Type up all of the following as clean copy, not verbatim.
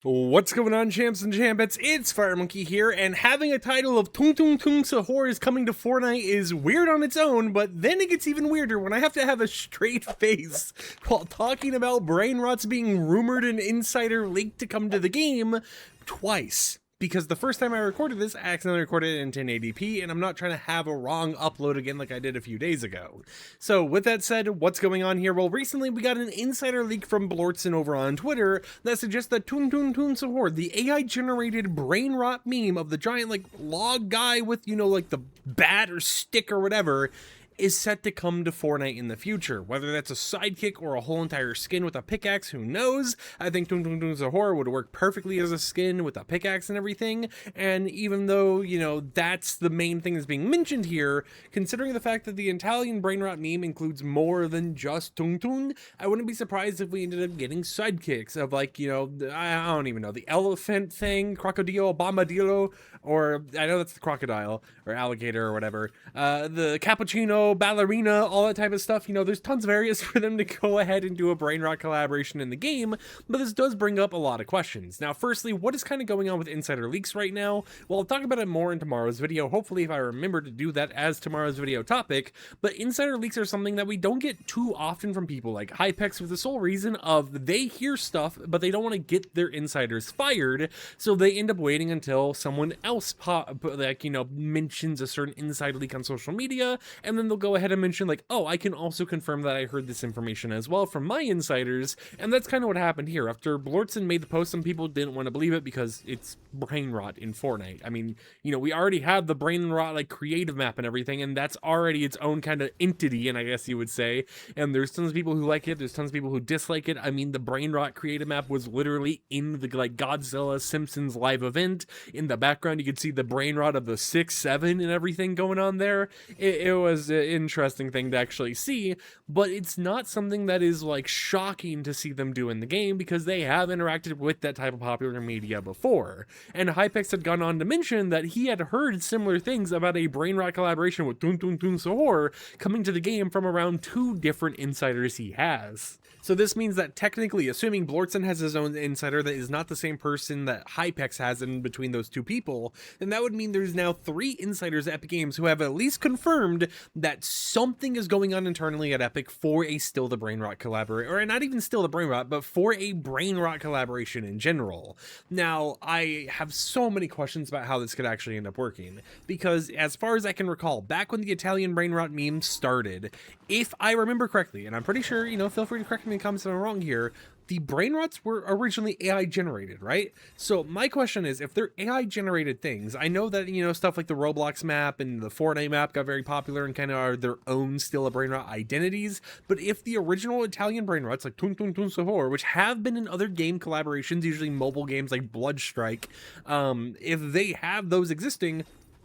What's going on, champs and champettes? It's FireMonkey here, and having a title of Tung Sahur is coming to Fortnite is weird on its own, but then it gets even weirder when I have to have a straight face while talking about brain rots being rumored and insider leaked to come to the game twice. Because the first time I recorded this, I accidentally recorded it in 1080p, and I'm not trying to have a wrong upload again like I did a few days ago. So with that said, what's going on here? Well, recently we got an insider leak from Blortzen over on Twitter that suggests that Tung Sahur, the AI-generated brain rot meme of the giant like log guy with, you know, like the bat or stick or whatever, is set to come to Fortnite in the future. Whether that's a sidekick or a whole entire skin with a pickaxe, who knows? I think Tung Sahur would work perfectly as a skin with a pickaxe and everything, and even though, you know, that's the main thing that's being mentioned here, considering the fact that the Italian brain rot meme includes more than just Tung, I wouldn't be surprised if we ended up getting sidekicks of, like, you know, I don't even know, the elephant thing, crocodile, bombadillo, or I know that's the crocodile, or alligator, or whatever, the cappuccino, ballerina, all that type of stuff. You know, there's tons of areas for them to go ahead and do a brain rot collaboration in the game, but this does bring up a lot of questions. Now, firstly, what is kind of going on with insider leaks right now? Well, I'll talk about it more in tomorrow's video, hopefully if I remember to do that as tomorrow's video topic, but insider leaks are something that we don't get too often from people like Hypex, for the sole reason of they hear stuff, but they don't want to get their insiders fired, so they end up waiting until someone else mentions a certain inside leak on social media, and then they'll go ahead and mention like, oh, I can also confirm that I heard this information as well from my insiders. And that's kind of what happened here. After Blortzen made the post, some people didn't want to believe it because it's brain rot in Fortnite. I mean, you know, we already have the brain rot like creative map and everything, and that's already its own kind of entity, and I guess you would say, and there's tons of people who like it, there's tons of people who dislike it. I mean, the brain rot creative map was literally in the like Godzilla Simpsons live event. In the background you could see the brain rot of the 6-7 and everything going on there. It was an interesting thing to actually see, but it's not something that is like shocking to see them do in the game because they have interacted with that type of popular media before. And Hypex had gone on to mention that he had heard similar things about a brain rot collaboration with Tung Sahur coming to the game from around 2 different insiders he has. So this means that technically, assuming Blortzen has his own insider that is not the same person that Hypex has in between those 2 people, then that would mean there's now 3 insiders at Epic Games who have at least confirmed that something is going on internally at Epic for a Still the Brain Rot collaboration, or not even Still the Brain Rot, but for a brain rot collaboration in general. Now, I have so many questions about how this could actually end up working, because as far as I can recall, back when the Italian brain rot meme started, if I remember correctly, and I'm pretty sure, you know, feel free to correct me in the comments if I'm wrong here, the brain rots were originally AI generated, right? So my question is, if they're AI generated things, I know that, you know, stuff like the Roblox map and the Fortnite map got very popular and kind of are their own Still a Brain Rot identities, but if the original Italian brain rots like Tung Sahur, which have been in other game collaborations, usually mobile games like Bloodstrike, if they have those existing,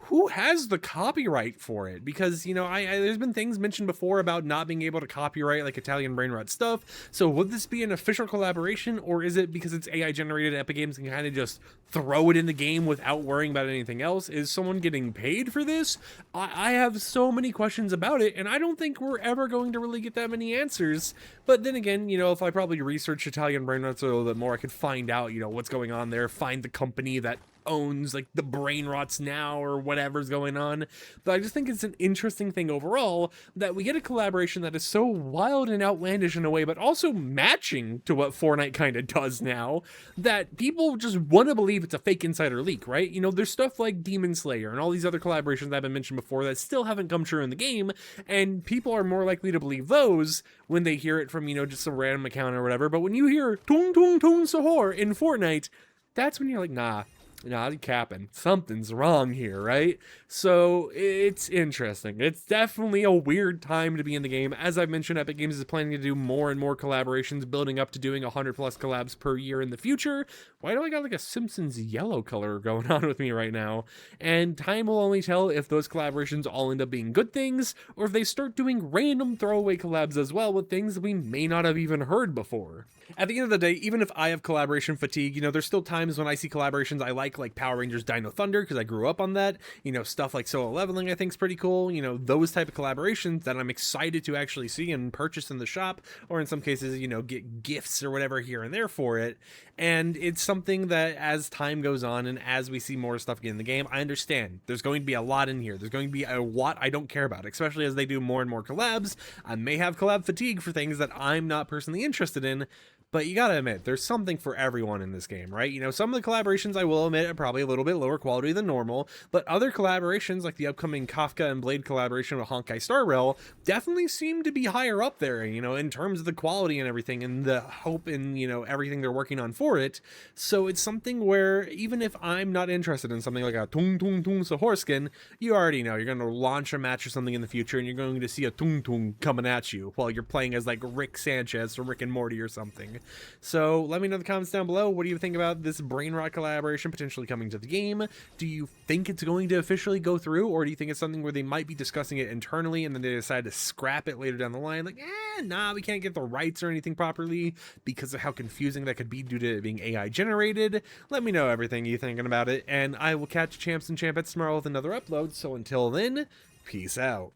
who has the copyright for it? Because, you know, there's been things mentioned before about not being able to copyright like Italian brain rot stuff. So would this be an official collaboration, or is it because it's AI generated, Epic Games can kind of just throw it in the game without worrying about anything else? Is someone getting paid for this? I have so many questions about it, and I don't think we're ever going to really get that many answers. But then again, you know, if I probably research Italian brain rots a little bit more, I could find out, you know, what's going on there, find the company that owns like the brain rots now or whatever's going on. But I just think it's an interesting thing overall that we get a collaboration that is so wild and outlandish in a way, but also matching to what Fortnite kind of does now, that people just want to believe it's a fake insider leak, right? You know, there's stuff like Demon Slayer and all these other collaborations that have been mentioned before that still haven't come true in the game, and people are more likely to believe those when they hear it from, you know, just some random account or whatever. But when you hear Tung Sahur in Fortnite, that's when you're like, nah, I'm capping. Something's wrong here, right? So it's interesting. It's definitely a weird time to be in the game. As I mentioned, Epic Games is planning to do more and more collaborations, building up to doing 100 plus collabs per year in the future. Why do I got like a Simpsons yellow color going on with me right now? And time will only tell if those collaborations all end up being good things, or if they start doing random throwaway collabs as well with things we may not have even heard before. At the end of the day, even if I have collaboration fatigue, you know, there's still times when I see collaborations I like nostalgic, like Power Rangers Dino Thunder, because I grew up on that. You know, stuff like solo leveling I think is pretty cool. You know, those type of collaborations that I'm excited to actually see and purchase in the shop, or in some cases, you know, get gifts or whatever here and there for it. And it's something that as time goes on and as we see more stuff get in the game, I understand there's going to be a lot in here. There's going to be a lot I don't care about, especially as they do more and more collabs. I may have collab fatigue for things that I'm not personally interested in, but you gotta admit, there's something for everyone in this game, right? You know, some of the collaborations, I will admit, are probably a little bit lower quality than normal, but other collaborations, like the upcoming Kafka and Blade collaboration with Honkai Star Rail, definitely seem to be higher up there, you know, in terms of the quality and everything, and the hope and, you know, everything they're working on for it. So it's something where, even if I'm not interested in something like a Tung Sahur skin, you already know you're going to launch a match or something in the future, and you're going to see a Tung coming at you while you're playing as, like, Rick Sanchez from Rick and Morty or something. So let me know in the comments down below, what do you think about this brain rot collaboration potentially coming to the game? Do you think it's going to officially go through, or do you think it's something where they might be discussing it internally and then they decide to scrap it later down the line, like, nah, we can't get the rights or anything properly because of how confusing that could be due to it being AI generated? Let me know everything you're thinking about it, and I will catch champs and champettes tomorrow with another upload. So until then, peace out.